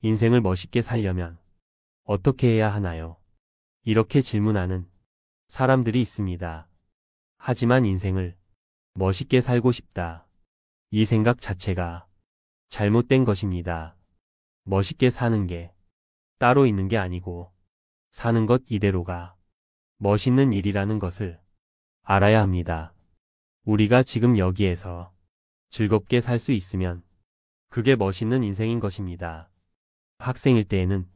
인생을 멋있게 살려면 어떻게 해야 하나요? 이렇게 질문하는 사람들이 있습니다. 하지만 인생을 멋있게 살고 싶다. 이 생각 자체가 잘못된 것입니다. 멋있게 사는 게 따로 있는 게 아니고 사는 것 이대로가 멋있는 일이라는 것을 알아야 합니다. 우리가 지금 여기에서 즐겁게 살 수 있으면 그게 멋있는 인생인 것입니다. 학생일 때에는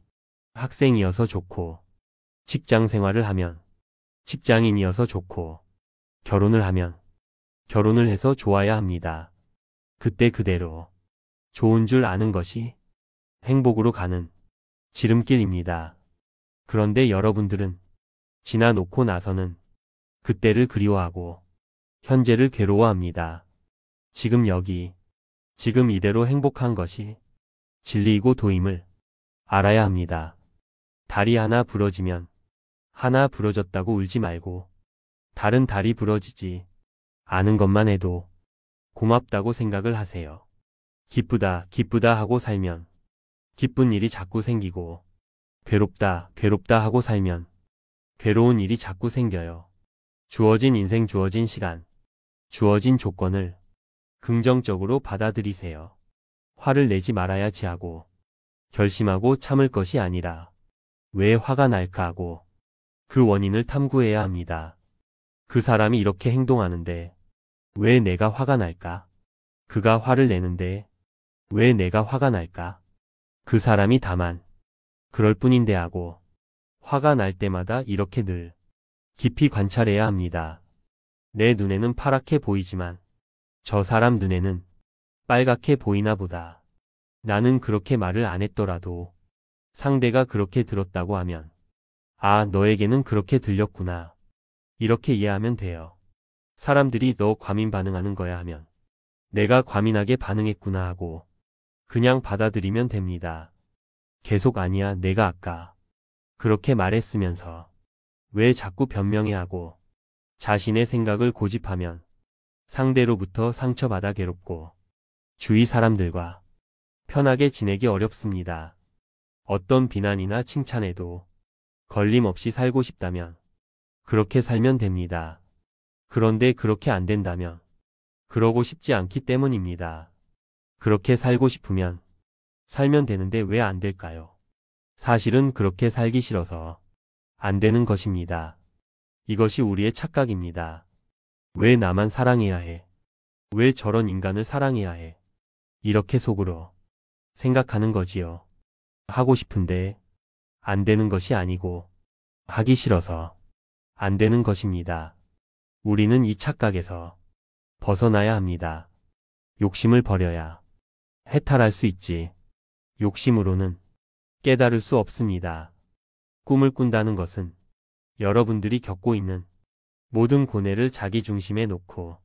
학생이어서 좋고, 직장 생활을 하면 직장인이어서 좋고, 결혼을 하면 결혼을 해서 좋아야 합니다. 그때 그대로 좋은 줄 아는 것이 행복으로 가는 지름길입니다. 그런데 여러분들은 지나놓고 나서는 그때를 그리워하고 현재를 괴로워합니다. 지금 여기, 지금 이대로 행복한 것이 진리이고 도임을 알아야 합니다. 다리 하나 부러지면 하나 부러졌다고 울지 말고 다른 다리 부러지지 않은 것만 해도 고맙다고 생각을 하세요. 기쁘다, 기쁘다 하고 살면 기쁜 일이 자꾸 생기고 괴롭다, 괴롭다 하고 살면 괴로운 일이 자꾸 생겨요. 주어진 인생, 주어진 시간, 주어진 조건을 긍정적으로 받아들이세요. 화를 내지 말아야지 하고 결심하고 참을 것이 아니라 왜 화가 날까 하고 그 원인을 탐구해야 합니다. 그 사람이 이렇게 행동하는데 왜 내가 화가 날까? 그가 화를 내는데 왜 내가 화가 날까? 그 사람이 다만 그럴 뿐인데 하고 화가 날 때마다 이렇게 늘 깊이 관찰해야 합니다. 내 눈에는 파랗게 보이지만 저 사람 눈에는 빨갛게 보이나 보다. 나는 그렇게 말을 안 했더라도 상대가 그렇게 들었다고 하면 아, 너에게는 그렇게 들렸구나. 이렇게 이해하면 돼요. 사람들이 너 과민 반응하는 거야 하면 내가 과민하게 반응했구나 하고 그냥 받아들이면 됩니다. 계속 아니야, 내가 아까 그렇게 말했으면서 왜 자꾸 변명해하고 자신의 생각을 고집하면 상대로부터 상처받아 괴롭고 주위 사람들과 편하게 지내기 어렵습니다. 어떤 비난이나 칭찬에도 걸림없이 살고 싶다면 그렇게 살면 됩니다. 그런데 그렇게 안 된다면 그러고 싶지 않기 때문입니다. 그렇게 살고 싶으면 살면 되는데 왜 안 될까요? 사실은 그렇게 살기 싫어서 안 되는 것입니다. 이것이 우리의 착각입니다. 왜 나만 사랑해야 해? 왜 저런 인간을 사랑해야 해? 이렇게 속으로 생각하는 거지요. 하고 싶은데 안 되는 것이 아니고 하기 싫어서 안 되는 것입니다. 우리는 이 착각에서 벗어나야 합니다. 욕심을 버려야 해탈할 수 있지. 욕심으로는 깨달을 수 없습니다. 꿈을 꾼다는 것은 여러분들이 겪고 있는 모든 고뇌를 자기 중심에 놓고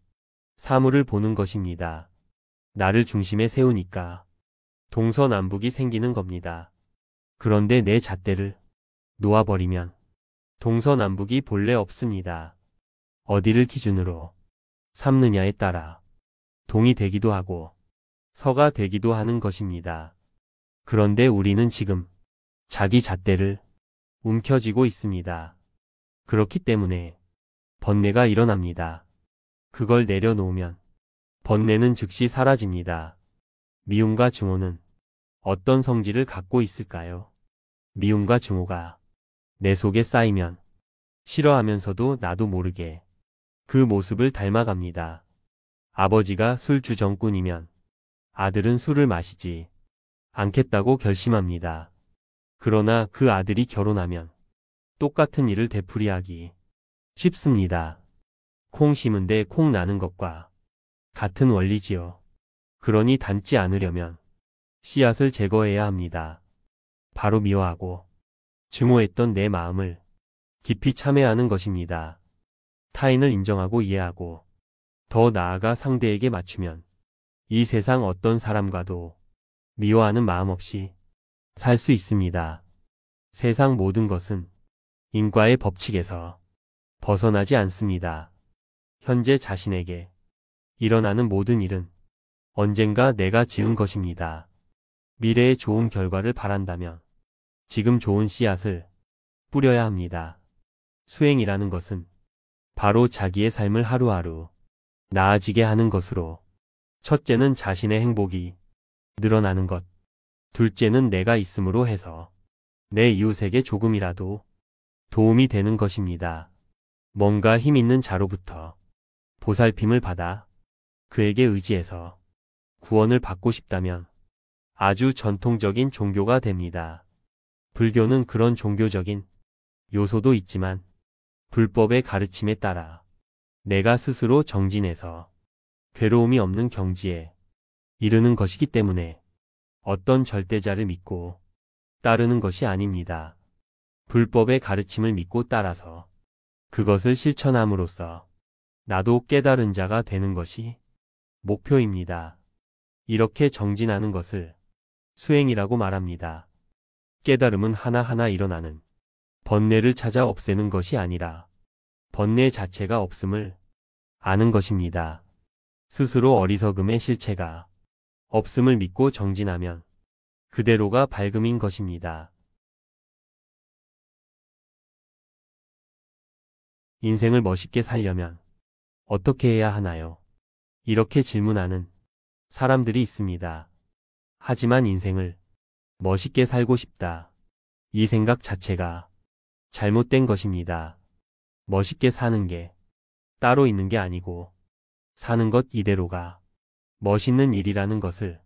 사물을 보는 것입니다. 나를 중심에 세우니까 동서남북이 생기는 겁니다. 그런데 내 잣대를 놓아버리면 동서남북이 본래 없습니다. 어디를 기준으로 삼느냐에 따라 동이 되기도 하고 서가 되기도 하는 것입니다. 그런데 우리는 지금 자기 잣대를 움켜쥐고 있습니다. 그렇기 때문에 번뇌가 일어납니다. 그걸 내려놓으면 번뇌는 즉시 사라집니다. 미움과 증오는 어떤 성질을 갖고 있을까요? 미움과 증오가 내 속에 쌓이면 싫어하면서도 나도 모르게 그 모습을 닮아갑니다. 아버지가 술주정꾼이면 아들은 술을 마시지 않겠다고 결심합니다. 그러나 그 아들이 결혼하면 똑같은 일을 되풀이하기 쉽습니다. 콩 심은데 콩 나는 것과 같은 원리지요. 그러니 닮지 않으려면 씨앗을 제거해야 합니다. 바로 미워하고 증오했던 내 마음을 깊이 참회하는 것입니다. 타인을 인정하고 이해하고 더 나아가 상대에게 맞추면 이 세상 어떤 사람과도 미워하는 마음 없이 살 수 있습니다. 세상 모든 것은 인과의 법칙에서 벗어나지 않습니다. 현재 자신에게 일어나는 모든 일은 언젠가 내가 지은 것입니다. 미래에 좋은 결과를 바란다면 지금 좋은 씨앗을 뿌려야 합니다. 수행이라는 것은 바로 자기의 삶을 하루하루 나아지게 하는 것으로, 첫째는 자신의 행복이 늘어나는 것, 둘째는 내가 있음으로 해서 내 이웃에게 조금이라도 도움이 되는 것입니다. 뭔가 힘 있는 자로부터 보살핌을 받아 그에게 의지해서 구원을 받고 싶다면 아주 전통적인 종교가 됩니다. 불교는 그런 종교적인 요소도 있지만 불법의 가르침에 따라 내가 스스로 정진해서 괴로움이 없는 경지에 이르는 것이기 때문에 어떤 절대자를 믿고 따르는 것이 아닙니다. 불법의 가르침을 믿고 따라서 그것을 실천함으로써 나도 깨달은 자가 되는 것이 목표입니다. 이렇게 정진하는 것을 수행이라고 말합니다. 깨달음은 하나하나 일어나는 번뇌를 찾아 없애는 것이 아니라 번뇌 자체가 없음을 아는 것입니다. 스스로 어리석음의 실체가 없음을 믿고 정진하면 그대로가 밝음인 것입니다. 인생을 멋있게 살려면 어떻게 해야 하나요? 이렇게 질문하는 사람들이 있습니다. 하지만 인생을 멋있게 살고 싶다. 이 생각 자체가 잘못된 것입니다. 멋있게 사는 게 따로 있는 게 아니고 사는 것 이대로가 멋있는 일이라는 것을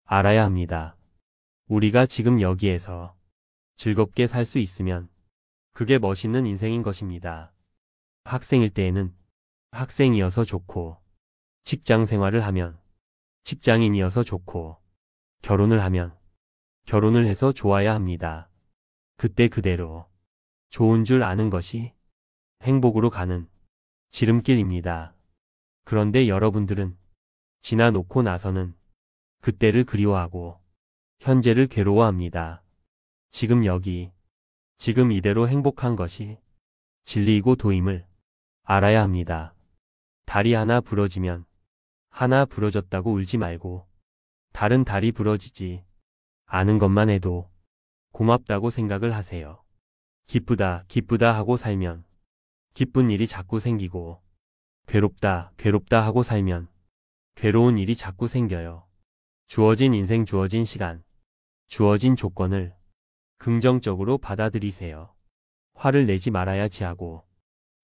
알아야 합니다. 우리가 지금 여기에서 즐겁게 살 수 있으면 그게 멋있는 인생인 것입니다. 학생일 때에는 학생이어서 좋고, 직장 생활을 하면 직장인이어서 좋고, 결혼을 하면 결혼을 해서 좋아야 합니다. 그때 그대로 좋은 줄 아는 것이 행복으로 가는 지름길입니다. 그런데 여러분들은 지나놓고 나서는 그때를 그리워하고 현재를 괴로워합니다. 지금 여기, 지금 이대로 행복한 것이 진리이고 도임을 알아야 합니다. 다리 하나 부러지면 하나 부러졌다고 울지 말고 다른 다리 부러지지 않은 것만 해도 고맙다고 생각을 하세요. 기쁘다, 기쁘다 하고 살면 기쁜 일이 자꾸 생기고, 괴롭다, 괴롭다 하고 살면 괴로운 일이 자꾸 생겨요. 주어진 인생, 주어진 시간, 주어진 조건을 긍정적으로 받아들이세요. 화를 내지 말아야지 하고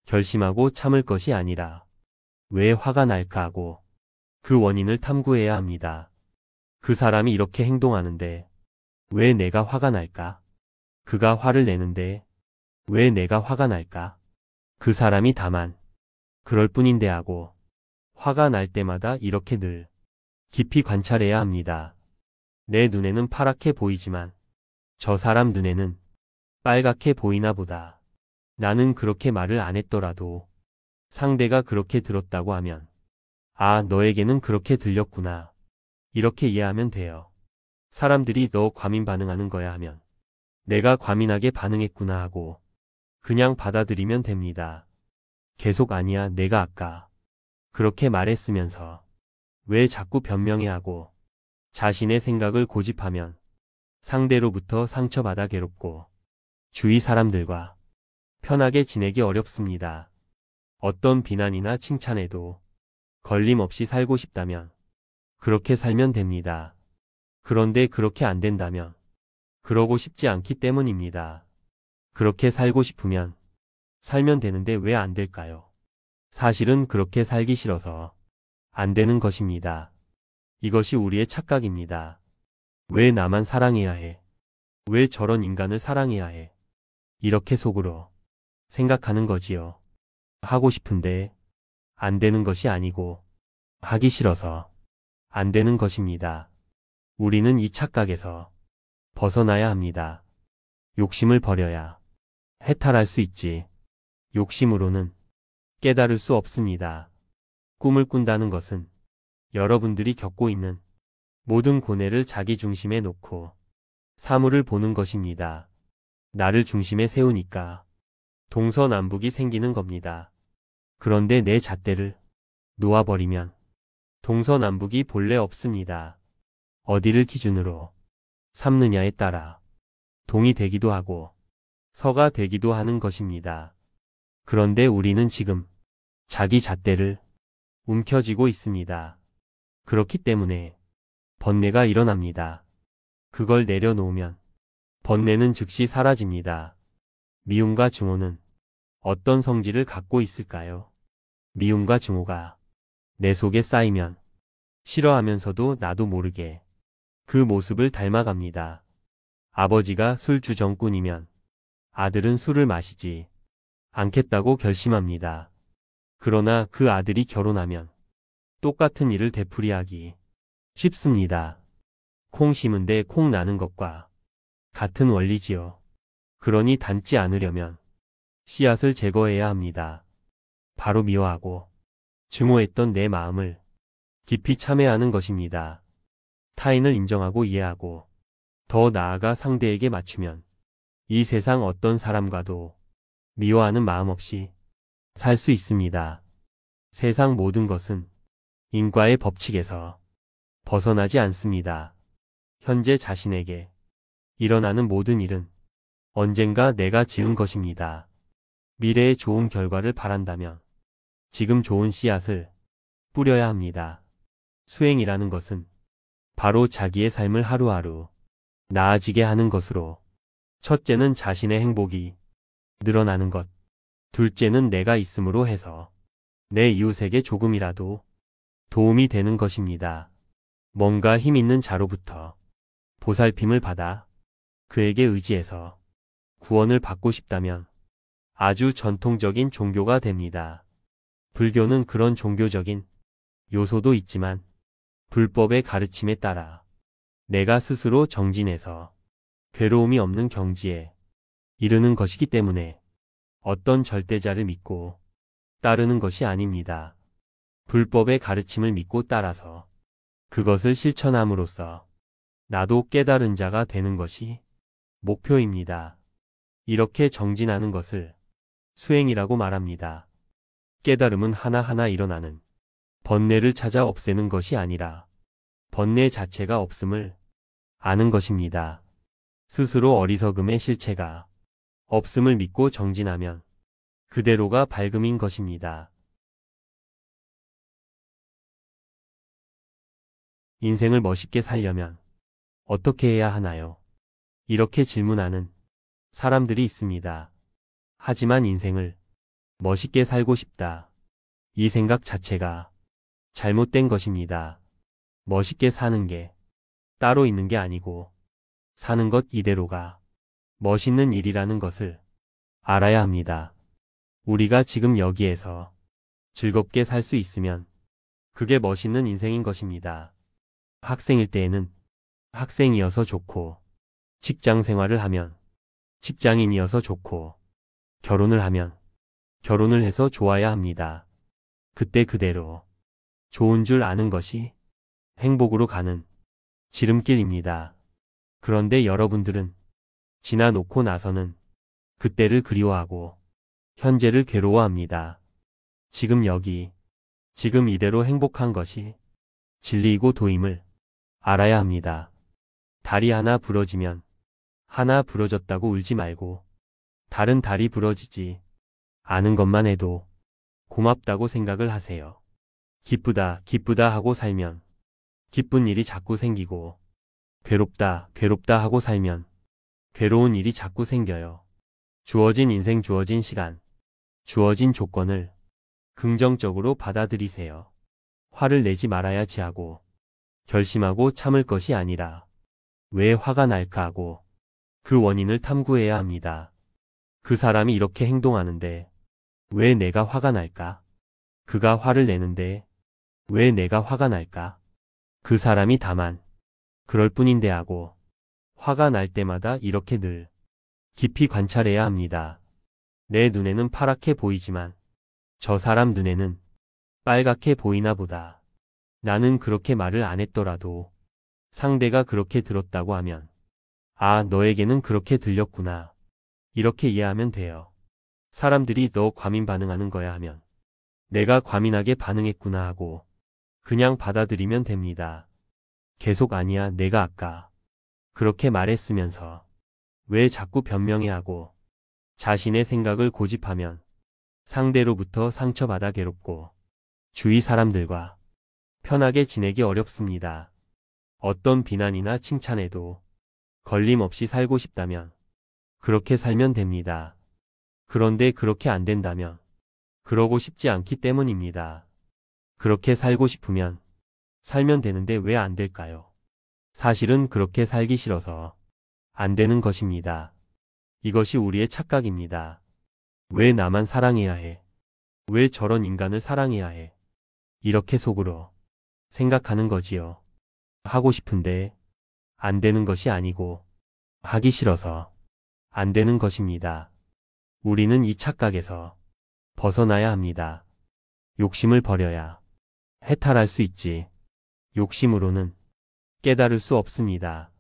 결심하고 참을 것이 아니라 왜 화가 날까 하고 그 원인을 탐구해야 합니다. 그 사람이 이렇게 행동하는데 왜 내가 화가 날까? 그가 화를 내는데 왜 내가 화가 날까? 그 사람이 다만 그럴 뿐인데 하고 화가 날 때마다 이렇게 늘 깊이 관찰해야 합니다. 내 눈에는 파랗게 보이지만 저 사람 눈에는 빨갛게 보이나 보다. 나는 그렇게 말을 안 했더라도 상대가 그렇게 들었다고 하면 아, 너에게는 그렇게 들렸구나. 이렇게 이해하면 돼요. 사람들이 너 과민 반응하는 거야 하면 내가 과민하게 반응했구나 하고 그냥 받아들이면 됩니다. 계속 아니야, 내가 아까 그렇게 말했으면서 왜 자꾸 변명해하고 자신의 생각을 고집하면 상대로부터 상처받아 괴롭고 주위 사람들과 편하게 지내기 어렵습니다. 어떤 비난이나 칭찬에도 걸림없이 살고 싶다면 그렇게 살면 됩니다. 그런데 그렇게 안 된다면 그러고 싶지 않기 때문입니다. 그렇게 살고 싶으면 살면 되는데 왜 안 될까요? 사실은 그렇게 살기 싫어서 안 되는 것입니다. 이것이 우리의 착각입니다. 왜 나만 사랑해야 해? 왜 저런 인간을 사랑해야 해? 이렇게 속으로 생각하는 거지요. 하고 싶은데 안 되는 것이 아니고 하기 싫어서 안 되는 것입니다. 우리는 이 착각에서 벗어나야 합니다. 욕심을 버려야 해탈할 수 있지. 욕심으로는 깨달을 수 없습니다. 꿈을 꾼다는 것은 여러분들이 겪고 있는 모든 고뇌를 자기 중심에 놓고 사물을 보는 것입니다. 나를 중심에 세우니까 동서남북이 생기는 겁니다. 그런데 내 잣대를 놓아버리면 동서남북이 본래 없습니다. 어디를 기준으로 삼느냐에 따라 동이 되기도 하고 서가 되기도 하는 것입니다. 그런데 우리는 지금 자기 잣대를 움켜쥐고 있습니다. 그렇기 때문에 번뇌가 일어납니다. 그걸 내려놓으면 번뇌는 즉시 사라집니다. 미움과 증오는 어떤 성질을 갖고 있을까요? 미움과 증오가 내 속에 쌓이면 싫어하면서도 나도 모르게 그 모습을 닮아갑니다. 아버지가 술주정꾼이면 아들은 술을 마시지 않겠다고 결심합니다. 그러나 그 아들이 결혼하면 똑같은 일을 되풀이하기 쉽습니다. 콩 심은데 콩 나는 것과 같은 원리지요. 그러니 닮지 않으려면 씨앗을 제거해야 합니다. 바로 미워하고 증오했던 내 마음을 깊이 참회하는 것입니다. 타인을 인정하고 이해하고 더 나아가 상대에게 맞추면 이 세상 어떤 사람과도 미워하는 마음 없이 살 수 있습니다. 세상 모든 것은 인과의 법칙에서 벗어나지 않습니다. 현재 자신에게 일어나는 모든 일은 언젠가 내가 지은 것입니다. 미래에 좋은 결과를 바란다면 지금 좋은 씨앗을 뿌려야 합니다. 수행이라는 것은 바로 자기의 삶을 하루하루 나아지게 하는 것으로 첫째는 자신의 행복이 늘어나는 것, 둘째는 내가 있음으로 해서 내 이웃에게 조금이라도 도움이 되는 것입니다. 뭔가 힘 있는 자로부터 보살핌을 받아 그에게 의지해서 구원을 받고 싶다면 아주 전통적인 종교가 됩니다. 불교는 그런 종교적인 요소도 있지만 불법의 가르침에 따라 내가 스스로 정진해서 괴로움이 없는 경지에 이르는 것이기 때문에 어떤 절대자를 믿고 따르는 것이 아닙니다. 불법의 가르침을 믿고 따라서 그것을 실천함으로써 나도 깨달은 자가 되는 것이 목표입니다. 이렇게 정진하는 것을 수행이라고 말합니다. 깨달음은 하나하나 일어나는 번뇌를 찾아 없애는 것이 아니라 번뇌 자체가 없음을 아는 것입니다. 스스로 어리석음의 실체가 없음을 믿고 정진하면 그대로가 밝음인 것입니다. 인생을 멋있게 살려면 어떻게 해야 하나요? 이렇게 질문하는 사람들이 있습니다. 하지만 인생을 멋있게 살고 싶다. 이 생각 자체가 잘못된 것입니다. 멋있게 사는 게 따로 있는 게 아니고 사는 것 이대로가 멋있는 일이라는 것을 알아야 합니다. 우리가 지금 여기에서 즐겁게 살 수 있으면 그게 멋있는 인생인 것입니다. 학생일 때에는 학생이어서 좋고 직장 생활을 하면 직장인이어서 좋고 결혼을 하면 결혼을 해서 좋아야 합니다. 그때 그대로 좋은 줄 아는 것이 행복으로 가는 지름길입니다. 그런데 여러분들은 지나놓고 나서는 그때를 그리워하고 현재를 괴로워합니다. 지금 여기, 지금 이대로 행복한 것이 진리이고 도임을 알아야 합니다. 다리 하나 부러지면 하나 부러졌다고 울지 말고 다른 다리 부러지지 않은 것만 해도 고맙다고 생각을 하세요. 기쁘다, 기쁘다 하고 살면 기쁜 일이 자꾸 생기고 괴롭다, 괴롭다 하고 살면 괴로운 일이 자꾸 생겨요. 주어진 인생, 주어진 시간, 주어진 조건을 긍정적으로 받아들이세요. 화를 내지 말아야지 하고 결심하고 참을 것이 아니라 왜 화가 날까 하고 그 원인을 탐구해야 합니다. 그 사람이 이렇게 행동하는데 왜 내가 화가 날까? 그가 화를 내는데 왜 내가 화가 날까? 그 사람이 다만 그럴 뿐인데 하고 화가 날 때마다 이렇게 늘 깊이 관찰해야 합니다. 내 눈에는 파랗게 보이지만 저 사람 눈에는 빨갛게 보이나 보다. 나는 그렇게 말을 안 했더라도 상대가 그렇게 들었다고 하면 아, 너에게는 그렇게 들렸구나. 이렇게 이해하면 돼요. 사람들이 너 과민 반응하는 거야 하면 내가 과민하게 반응했구나 하고 그냥 받아들이면 됩니다. 계속 아니야, 내가 아까 그렇게 말했으면서 왜 자꾸 변명해하고 자신의 생각을 고집하면 상대로부터 상처받아 괴롭고 주위 사람들과 편하게 지내기 어렵습니다. 어떤 비난이나 칭찬에도 걸림없이 살고 싶다면 그렇게 살면 됩니다. 그런데 그렇게 안 된다면 그러고 싶지 않기 때문입니다. 그렇게 살고 싶으면 살면 되는데 왜 안 될까요? 사실은 그렇게 살기 싫어서 안 되는 것입니다. 이것이 우리의 착각입니다. 왜 나만 사랑해야 해? 왜 저런 인간을 사랑해야 해? 이렇게 속으로 생각하는 거지요. 하고 싶은데 안 되는 것이 아니고 하기 싫어서 안 되는 것입니다. 우리는 이 착각에서 벗어나야 합니다. 욕심을 버려야 해탈할 수 있지. 욕심으로는 깨달을 수 없습니다.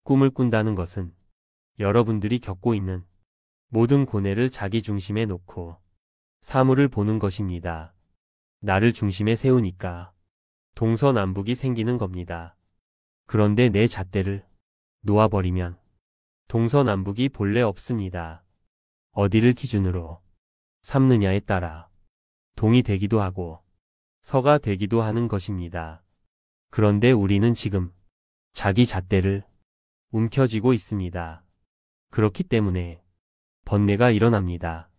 꿈을 꾼다는 것은 여러분들이 겪고 있는 모든 고뇌를 자기 중심에 놓고 사물을 보는 것입니다. 나를 중심에 세우니까 동서남북이 생기는 겁니다. 그런데 내 잣대를 놓아버리면 동서남북이 본래 없습니다. 어디를 기준으로 삼느냐에 따라 동이 되기도 하고 서가 되기도 하는 것입니다. 그런데 우리는 지금 자기 잣대를 움켜쥐고 있습니다. 그렇기 때문에 번뇌가 일어납니다.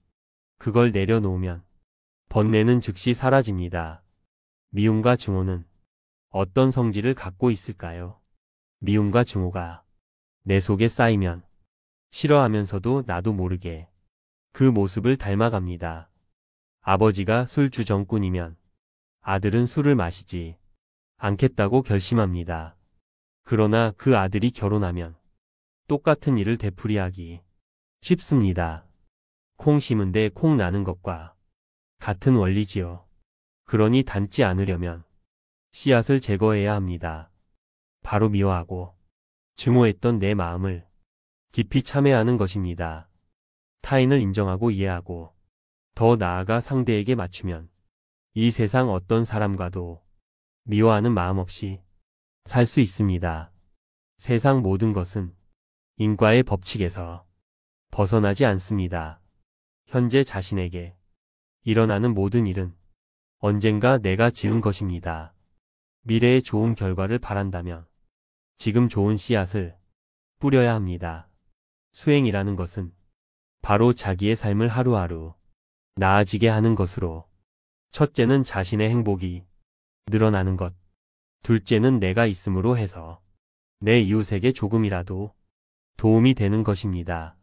그걸 내려놓으면 번뇌는 즉시 사라집니다. 미움과 증오는 어떤 성질을 갖고 있을까요? 미움과 증오가 내 속에 쌓이면 싫어하면서도 나도 모르게 그 모습을 닮아갑니다. 아버지가 술주정꾼이면 아들은 술을 마시지 않겠다고 결심합니다. 그러나 그 아들이 결혼하면 똑같은 일을 되풀이하기 쉽습니다. 콩 심은데 콩 나는 것과 같은 원리지요. 그러니 닮지 않으려면 씨앗을 제거해야 합니다. 바로 미워하고 증오했던 내 마음을 깊이 참회하는 것입니다. 타인을 인정하고 이해하고 더 나아가 상대에게 맞추면 이 세상 어떤 사람과도 미워하는 마음 없이 살 수 있습니다. 세상 모든 것은 인과의 법칙에서 벗어나지 않습니다. 현재 자신에게 일어나는 모든 일은 언젠가 내가 지은 것입니다. 미래에 좋은 결과를 바란다면 지금 좋은 씨앗을 뿌려야 합니다. 수행이라는 것은 바로 자기의 삶을 하루하루 나아지게 하는 것으로 첫째는 자신의 행복이 늘어나는 것, 둘째는 내가 있음으로 해서 내 이웃에게 조금이라도 도움이 되는 것입니다.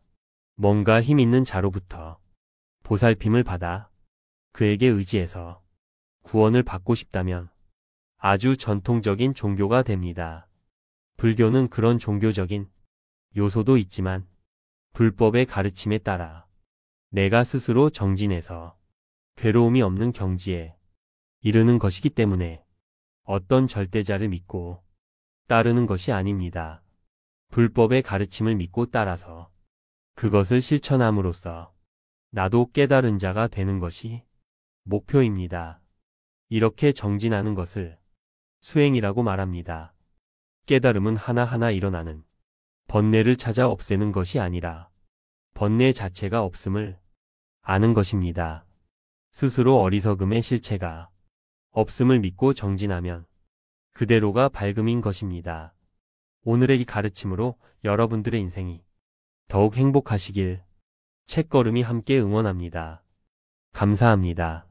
뭔가 힘 있는 자로부터 보살핌을 받아 그에게 의지해서 구원을 받고 싶다면 아주 전통적인 종교가 됩니다. 불교는 그런 종교적인 요소도 있지만 불법의 가르침에 따라 내가 스스로 정진해서 괴로움이 없는 경지에 이르는 것이기 때문에 어떤 절대자를 믿고 따르는 것이 아닙니다. 불법의 가르침을 믿고 따라서 그것을 실천함으로써 나도 깨달은 자가 되는 것이 목표입니다. 이렇게 정진하는 것을 수행이라고 말합니다. 깨달음은 하나하나 일어나는 번뇌를 찾아 없애는 것이 아니라 번뇌 자체가 없음을 아는 것입니다. 스스로 어리석음의 실체가 없음을 믿고 정진하면 그대로가 밝음인 것입니다. 오늘의 이 가르침으로 여러분들의 인생이 더욱 행복하시길 책걸음이 함께 응원합니다. 감사합니다.